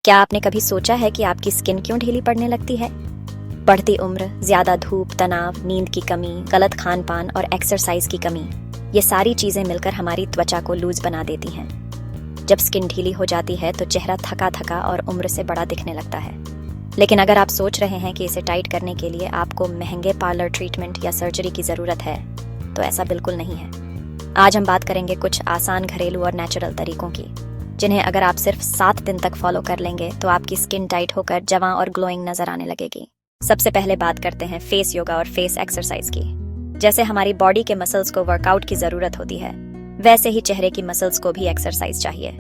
क्या आपने कभी सोचा है कि आपकी स्किन क्यों ढीली पड़ने लगती है? बढ़ती उम्र, ज्यादा धूप, तनाव, नींद की कमी, गलत खान पान और एक्सरसाइज की कमी, ये सारी चीजें मिलकर हमारी त्वचा को लूज बना देती हैं। जब स्किन ढीली हो जाती है तो चेहरा थका थका और उम्र से बड़ा दिखने लगता है। लेकिन अगर आप सोच रहे हैं कि इसे टाइट करने के लिए आपको महंगे पार्लर ट्रीटमेंट या सर्जरी की जरूरत है, तो ऐसा बिल्कुल नहीं है। आज हम बात करेंगे कुछ आसान घरेलू और नेचुरल तरीकों की, जिन्हें अगर आप सिर्फ 7 दिन तक फॉलो कर लेंगे तो आपकी स्किन टाइट होकर जवां और ग्लोइंग नजर आने लगेगी। सबसे पहले बात करते हैं फेस योगा और फेस एक्सरसाइज की। जैसे हमारी बॉडी के मसल्स को वर्कआउट की जरूरत होती है, वैसे ही चेहरे की मसल्स को भी एक्सरसाइज चाहिए।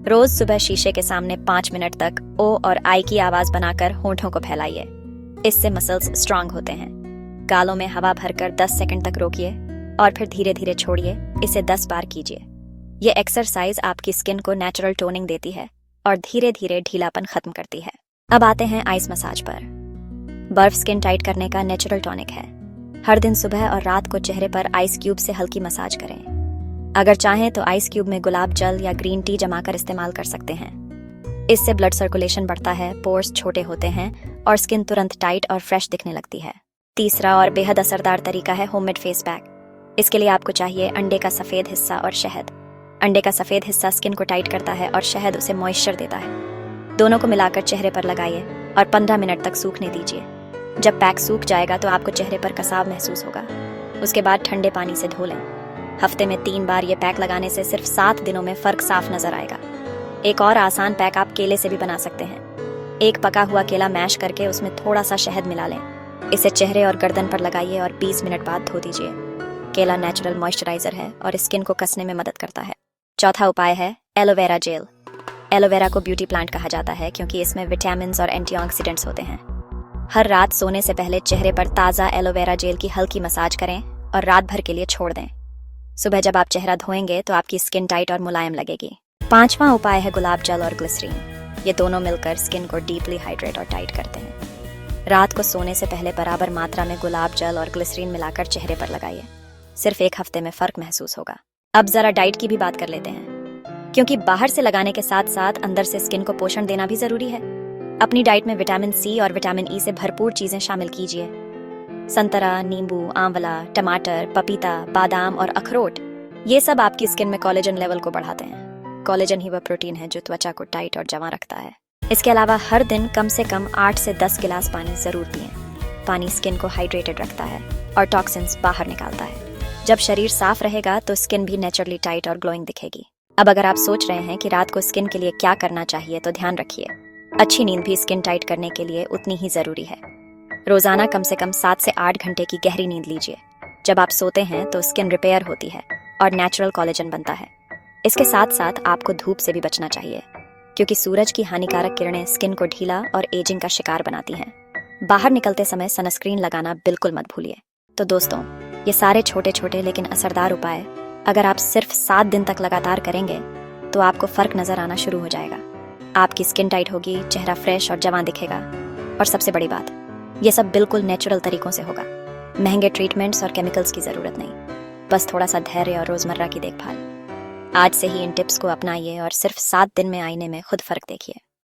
रोज सुबह शीशे के सामने 5 मिनट तक ओ और आई की आवाज बनाकर होंठों को फैलाइए। इससे मसल्स स्ट्रांग होते हैं। गालों में हवा भरकर 10 सेकंड तक रोकिए और फिर धीरे धीरे छोड़िए। इसे 10 बार कीजिए। ये एक्सरसाइज आपकी स्किन को नेचुरल टोनिंग देती है और धीरे धीरे ढीलापन खत्म करती है। अब आते हैं आइस मसाज पर। बर्फ स्किन टाइट करने का नेचुरल टॉनिक है। हर दिन सुबह और रात को चेहरे पर आइस क्यूब से हल्की मसाज करें। अगर चाहें तो आइस क्यूब में गुलाब जल या ग्रीन टी जमाकर इस्तेमाल कर सकते हैं। इससे ब्लड सर्कुलेशन बढ़ता है, पोर्स छोटे होते हैं और स्किन तुरंत टाइट और फ्रेश दिखने लगती है। तीसरा और बेहद असरदार तरीका है होममेड फेस पैक। इसके लिए आपको चाहिए अंडे का सफेद हिस्सा और शहद। अंडे का सफेद हिस्सा स्किन को टाइट करता है और शहद उसे मॉइस्चर देता है। दोनों को मिलाकर चेहरे पर लगाइए और 15 मिनट तक सूखने दीजिए। जब पैक सूख जाएगा तो आपको चेहरे पर कसाव महसूस होगा। उसके बाद ठंडे पानी से धो लें। हफ्ते में 3 बार ये पैक लगाने से सिर्फ 7 दिनों में फर्क साफ नजर आएगा। एक और आसान पैक आप केले से भी बना सकते हैं। एक पका हुआ केला मैश करके उसमें थोड़ा सा शहद मिला लें। इसे चेहरे और गर्दन पर लगाइए और 20 मिनट बाद धो दीजिए। केला नेचुरल मॉइस्चराइजर है और स्किन को कसने में मदद करता है। चौथा उपाय है एलोवेरा जेल। एलोवेरा को ब्यूटी प्लांट कहा जाता है क्योंकि इसमें विटामिन और एंटीऑक्सीडेंट्स होते हैं। हर रात सोने से पहले चेहरे पर ताज़ा एलोवेरा जेल की हल्की मसाज करें और रात भर के लिए छोड़ दें। सुबह जब आप चेहरा धोएंगे तो आपकी स्किन टाइट और मुलायम लगेगी। 5वां उपाय है गुलाब जल और ग्लिसरीन। ये दोनों मिलकर स्किन को डीपली हाइड्रेट और टाइट करते हैं। रात को सोने से पहले बराबर मात्रा में गुलाब जल और ग्लिसरीन मिलाकर चेहरे पर लगाइए। सिर्फ 1 हफ्ते में फर्क महसूस होगा। अब जरा डाइट की भी बात कर लेते हैं, क्योंकि बाहर से लगाने के साथ साथ अंदर से स्किन को पोषण देना भी जरूरी है। अपनी डाइट में विटामिन सी और विटामिन ई से भरपूर चीजें शामिल कीजिए। संतरा, नींबू, आंवला, टमाटर, पपीता, बादाम और अखरोट, ये सब आपकी स्किन में कोलेजन लेवल को बढ़ाते हैं। कोलेजन ही वह प्रोटीन है जो त्वचा को टाइट और जवां रखता है। इसके अलावा हर दिन कम से कम 8 से 10 गिलास पानी जरूर पिएं। पानी स्किन को हाइड्रेटेड रखता है और टॉक्सिन्स बाहर निकालता है। जब शरीर साफ रहेगा तो स्किन भी नेचुरली टाइट और ग्लोइंग दिखेगी। अब अगर आप सोच रहे हैं कि रात को स्किन के लिए क्या करना चाहिए, तो ध्यान रखिए, अच्छी नींद भी स्किन टाइट करने के लिए उतनी ही जरूरी है। रोजाना कम से कम 7 से 8 घंटे की गहरी नींद लीजिए। जब आप सोते हैं तो स्किन रिपेयर होती है और नेचुरल कोलेजन बनता है। इसके साथ साथ आपको धूप से भी बचना चाहिए, क्योंकि सूरज की हानिकारक किरणें स्किन को ढीला और एजिंग का शिकार बनाती हैं। बाहर निकलते समय सनस्क्रीन लगाना बिल्कुल मत भूलिए। तो दोस्तों, ये सारे छोटे छोटे लेकिन असरदार उपाय अगर आप सिर्फ 7 दिन तक लगातार करेंगे तो आपको फर्क नजर आना शुरू हो जाएगा। आपकी स्किन टाइट होगी, चेहरा फ्रेश और जवां दिखेगा। और सबसे बड़ी बात, ये सब बिल्कुल नेचुरल तरीकों से होगा। महंगे ट्रीटमेंट्स और केमिकल्स की जरूरत नहीं, बस थोड़ा सा धैर्य और रोजमर्रा की देखभाल। आज से ही इन टिप्स को अपनाइए और सिर्फ 7 दिन में आईने में खुद फर्क देखिए।